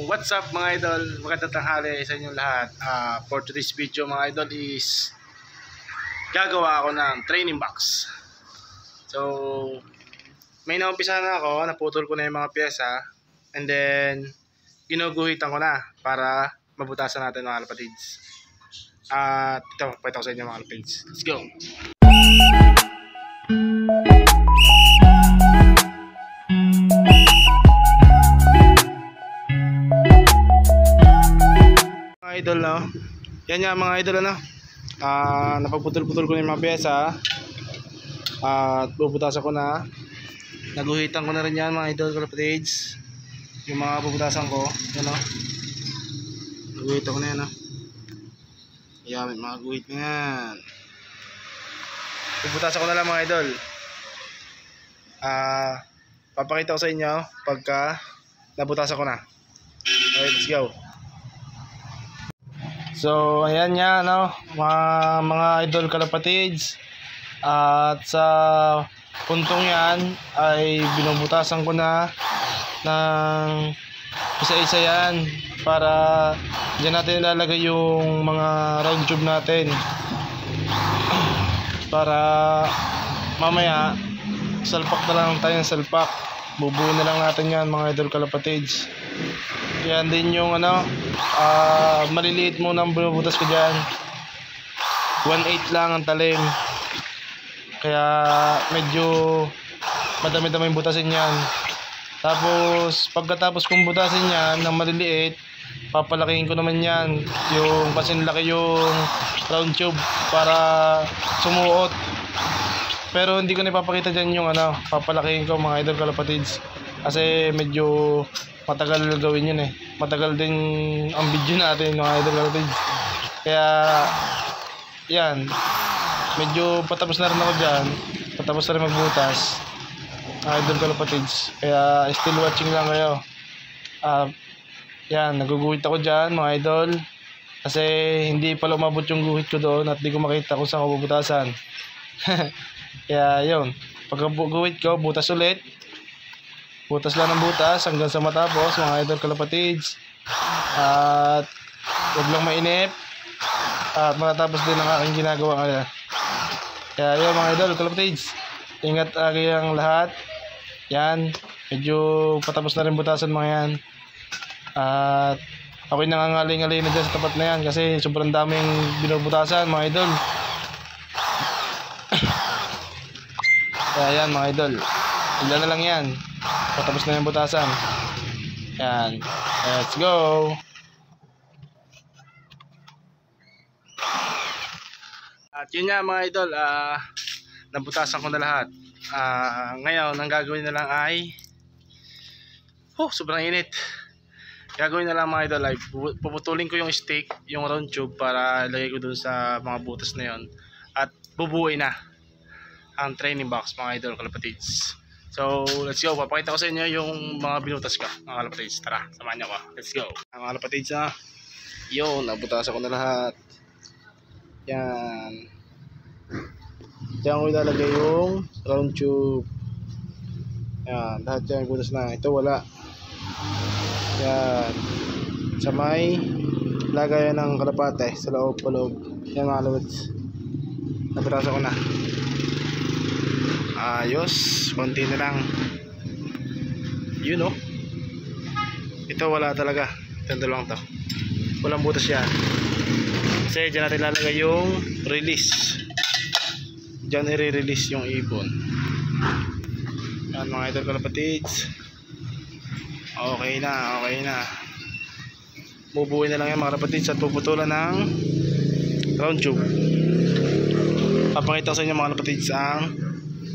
what's up mga idol? Magandang tanghali sa inyong lahat. For today's video mga idol is gagawa ako ng training box. So, may naumpisa na ako, naputol ko na yung mga pyesa, and then ginuguhitan ko na para mabutasan natin mga kalapatids. At ito, pakita ko sa inyo mga kalapatids. Let's go! Idol, no? Yan nga mga idol, ano? Napagputol-putol ko na yung mga pyesa at bubutasan ko na. Naguhitan ko na rin yan mga idol kalapatids, yung mga bubutasan ko. Yan, no? Naguhitan ko na yan, no? Yan, mga guhit na yan. Bubutasan ko na lang mga idol. Papakita ko sa inyo pagka nabutasan ko na. Okay, let's go. So ayan nga, no, mga idol kalapatids, at sa puntong yan ay binubutasan ko na ng isa-isa yan para dyan natin ilalagay yung mga round tube natin para mamaya salpak na lang tayo ng salpak. Bubuo na lang natin yan mga idol kalapatids. Yan din yung maliliit muna ang binubutas ko dyan. 1/8 lang ang talim, kaya medyo madami-dami yung butasin yan. Tapos pagkatapos kong butasin yan ng maliliit, papalakihin ko naman yan yung pasinlaki yung round tube para sumuot. Pero hindi ko na ipapakita dyan yung papalakihin ko mga idol kalapatids, kasi medyo matagal gawin yun eh. Matagal din ang video natin mga idol kalapatids. Kaya yan, medyo patapos na rin ako dyan. Patapos na rin magbutas mga idol kalapatids, kaya still watching lang kayo. Yan, naguguhit ako dyan mga idol, kasi hindi pala umabot yung guhit ko doon at di ko makita kung saan ko bubutasan. Kaya yun, pagkaguhit ko, butas ulit. Butas lang ng butas hanggang sa matapos mga idol kalapatids. At huwag lang mainip, at matapos din ang aking ginagawa. Kaya yun mga idol kalapatids, ingat ang lahat. Yan, medyo patapos na rin butasan mga yan. At ako'y nangangaling-alay na dyan sa tapat na yan kasi sobrang daming binubutasan mga idol. Kaya yan mga idol, ilan na lang yan, patapos na yung butasan. Yan, let's go. At yun nga mga idol, nabutasan ko na lahat. Ngayon ang gagawin na lang ay sobrang init. Gagawin na lang mga idol ay puputulin ko yung stick, yung round tube, para ilagay ko dun sa mga butas na yon at bubuuin na ang training box mga idol kalapatids. So let's go, papakita ko sa inyo yung mga binutas ko mga kalapatids. Tara, samahan nyo ko, let's go mga kalapatids. Yun, nabutasan ko na lahat. Yan, diyan ko ilalagay yung round tube. Yan, lahat yan butas na. Ito wala. Yan, sa may lagayan ng kalapate sa loob paloob. Yan mga kalapatids, nabutasan ko na. Ayos, konti na lang. Yun, ito wala talaga. Ito dalawang to, walang butas yan. Kasi dyan natin lalagay yung release. Dyan i-release yung ibon. Yan mga idol kalapatids, okay na, okay na. Bubuuin na lang yan mga kalapatids at puputulan ng round tube. Papakita ko sa inyo mga kalapatids ang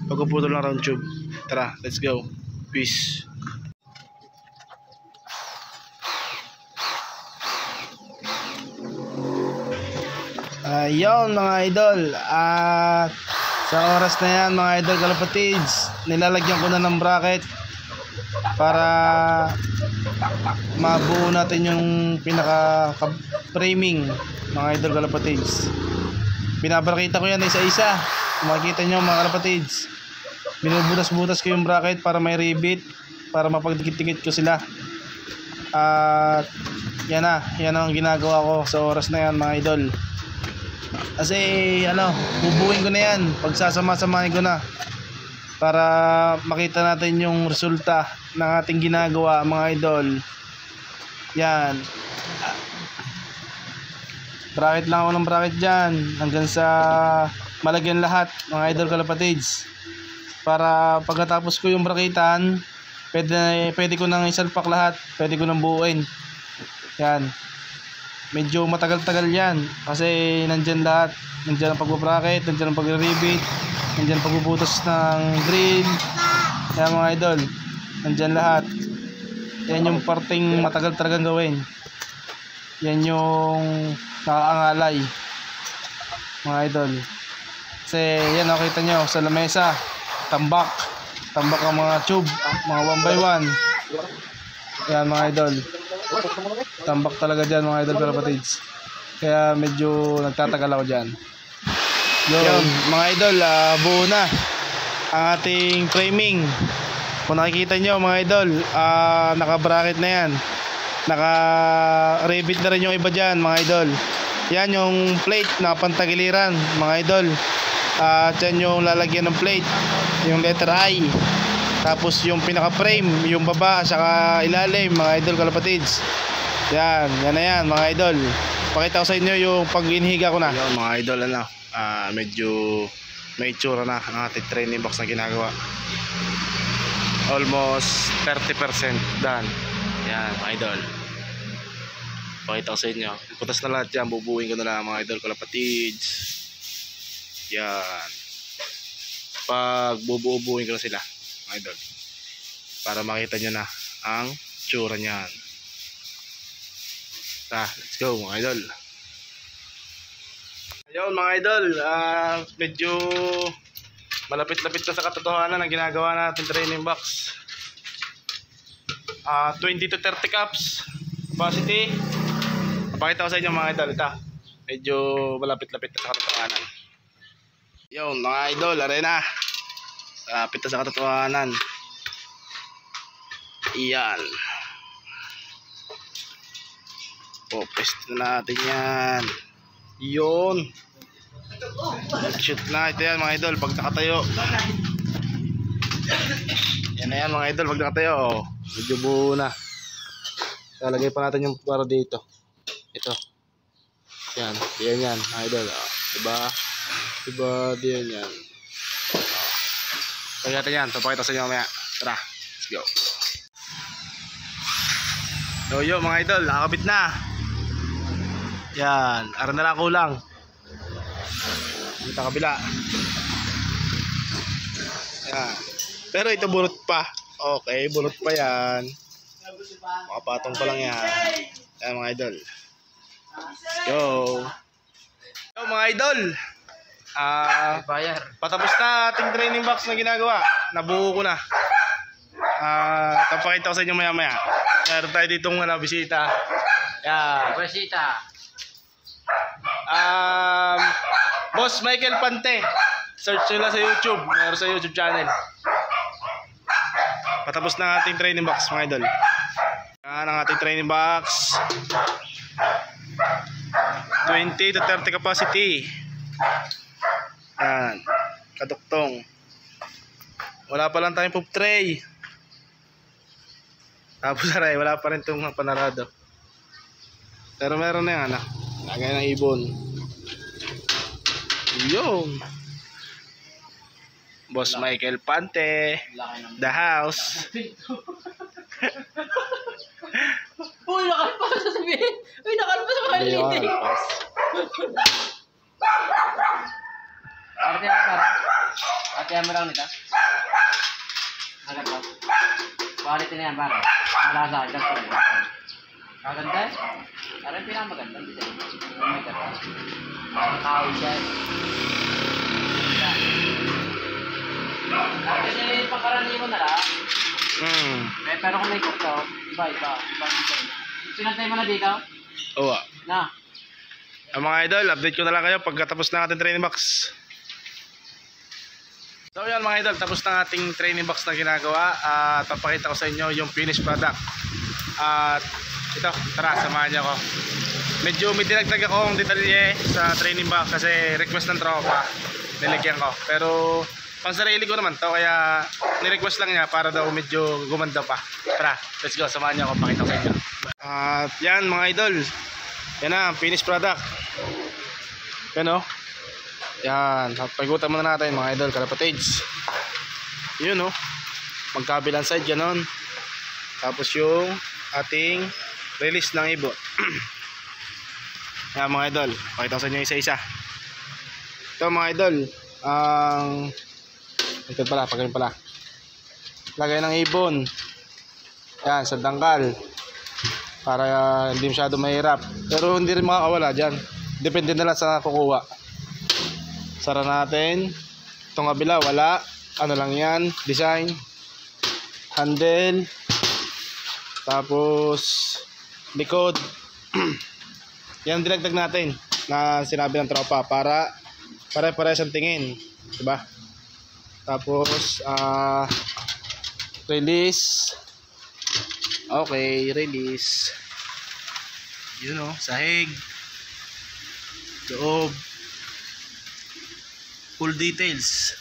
pagpuputol ng round tube. Tara, let's go. Peace. Ayun mga idol, at sa oras na yan mga idol kalapatids, nilalagyan ko na ng bracket para mabuo natin yung pinaka framing mga idol kalapatids. Pinabrakita ko yan isa-isa. Makikita nyo mga kalapatids, binubutas-butas ko yung bracket para may rivet, para mapagdikit-dikit ko sila. At yan ang ginagawa ko sa oras na yan mga idol. Kasi bubuin ko na yan, pagsasama-samahin ko na para makita natin yung resulta ng ating ginagawa mga idol. Yan, bracket lang ako ng bracket dyan hanggang sa malagyan lahat mga idol kalapatids, para pagkatapos ko yung braketan, pwede ko nang isalpak lahat, pwede ko nang buuin. Yan, medyo matagal-tagal yan kasi nandyan lahat, nandyan ang pagbabracket, nandyan ang pagre-rivet, nandyan ang pagbubutas ng drill. Yan mga idol, nandyan lahat. Yan yung parting matagal talagang gawin. Yan yung nakaangalay mga idol. Kasi yan, nakita nyo sa lamesa, tambak ang mga tube, mga 1 by 1. Yan mga idol, tambak talaga dyan mga idol kalapatids. Kaya medyo nagtatagal ako dyan. Yun mga idol, buo na ang ating framing. Kung nakikita nyo mga idol, naka-bracket na yan, naka-rivet na rin yung iba dyan mga idol. Yan yung plate na pantagiliran mga idol. At yan yung lalagyan ng plate, yung letter I. Tapos yung pinaka-frame, yung baba saka ilalim mga idol kalapatids. Yan na yan mga idol. Pakita ko sa inyo yung pag inihiga ko na. Yan mga idol, medyo may itsura na ang ating training box na ginagawa. Almost 30% done. Yan mga idol, pakita ko sa inyo. Iputas na lahat yan, bubuin ko na lang mga idol kalapatids. Yan, pag bubuuin ko na sila mga idol, para makita nyo na ang tsura nyan. Let's go mga idol. Ayun mga idol, medyo malapit-lapit na sa katotohanan ang ginagawa natin training box. 20 to 30 cups capacity. Papakita ko sa inyo mga idol. Ito, medyo malapit-lapit na sa katotohanan. Yun mga idol, arena, malapit na sa katotohanan. Iyan, popest na natin yan. Yun, shoot na. Ito yan mga idol, pag nakatayo. Yan na yan mga idol, pag nakatayo, medyo buo na. Lalagay pa natin yung para dito. Ito, yan mga idol. Diba diyan yan. Lagyan natin yan, papakita sa inyo mamaya. Tara, let's go. So yun mga idol, nakakabit na. Yan, aran na lang kulang. Dito kabila. Yan, pero ito bunot pa. Okay, bunot pa yan. Makapatong pa lang yan. Yan mga idol, let's go. Yo mga idol, patapos na ating training box na ginagawa. Nabuo ko na. Papakita ko sa inyo maya maya. Meron tayo ditong bisita. Yan, bisita. Boss Michael Pante, search nila sa YouTube, meron sa YouTube channel. Patapos na ating training box mga idol. Yan ang ating training box, 20 to 30 capacity. Yan, kaduktong. Wala pa lang tayong pop tray. Tapos aray, wala pa rin itong panarado. Pero meron na yan, lagay ng ibon. Yung Boss Michael Pante, the house. Uy, nakalpas sa sabihin. Uy, nakalpas sa kalitin. Arte na para. Ate mo lang nito. Agad ba? Quality na yan para. Malasa, just for it. Maganda? Parang pinamaganda dito. Oh my God. Ang tao dyan. Kasi pangkaraniwan na lang. Pero kung may kurto, iba. Sinantay mo na dito? Oo. Na. Mga idol, update ko na lang kayo pagkatapos ng ating training box. So yan mga idol, tapos na ating training box na ginagawa. At papakita ko sa inyo yung finished product. At ito, tara, samahan niyo ako. Medyo may dinagdag akong detalye sa training box kasi request ng tropa. Nilagyan ko. Pero pang sarili ko naman to, kaya ni-request lang niya para daw medyo gumanda pa. Tara, let's go, samahan niyo ako, pakita ko sa inyo. At yan mga idol, yan na ang finished product. Yan o. Yan, pagutan muna natin mga idol, kalapatids. Yun o, magkabilang side, ganon. Tapos yung ating release ng ibon. Yan mga idol, pakita ko sa inyo isa-isa. Ito mga idol, ang ito pala, pagkain pala. Lagay ng ibon. Yan, sa dangkal. Para hindi masyado mahirap. Pero hindi rin makakawala dyan. Depende na lang sa kukuha. Sara natin. Itong kabila, wala. Ano lang yan, design. Handle. Tapos likod. Yan dinagdag natin na sinabi ng tropa para pare-parehas ang tingin, diba? Tapos release. Okay, release. Yun o, sahig. Loob. Full details.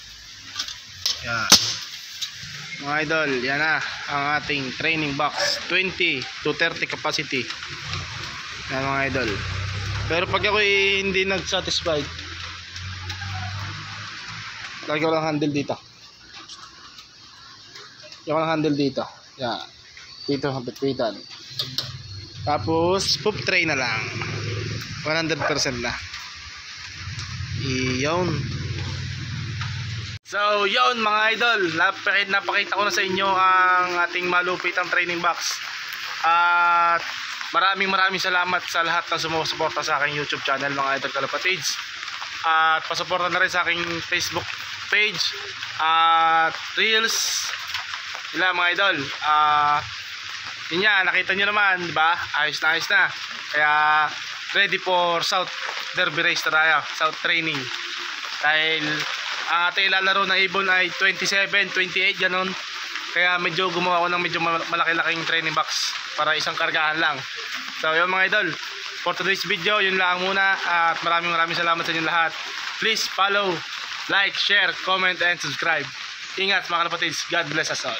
Yan. Mga idol, yan na ang ating training box. 20 to 30 capacity. Yan mga idol. Pero pag ako hindi nag-satisfied, lagyan ko lang handle dito. Lagyan ko lang handle dito. Yan. Dito ang pitpitan. Tapos poop tray na lang. 100% na. Iyon. So yun mga idol, napakita ko na sa inyo ang ating malupitang training box. At maraming salamat sa lahat na sumusuporta sa aking YouTube channel mga idol kalapatids. At pasuporta na rin sa aking Facebook page at Reels. Yun mga idol. Yun yan, nakita nyo naman, diba? Ayos na. Kaya ready for South Derby race na tayo, South training. Dahil ang ating ilalaro na ibon ay 27, 28 ganon. Kaya medyo gumawa ko ng medyo malaki-laking training box para isang kargahan lang. So yun mga idol, for today's video yun lang muna. At maraming salamat sa inyo lahat. Please follow, like, share, comment and subscribe. Ingat mga kalapatids, God bless us all.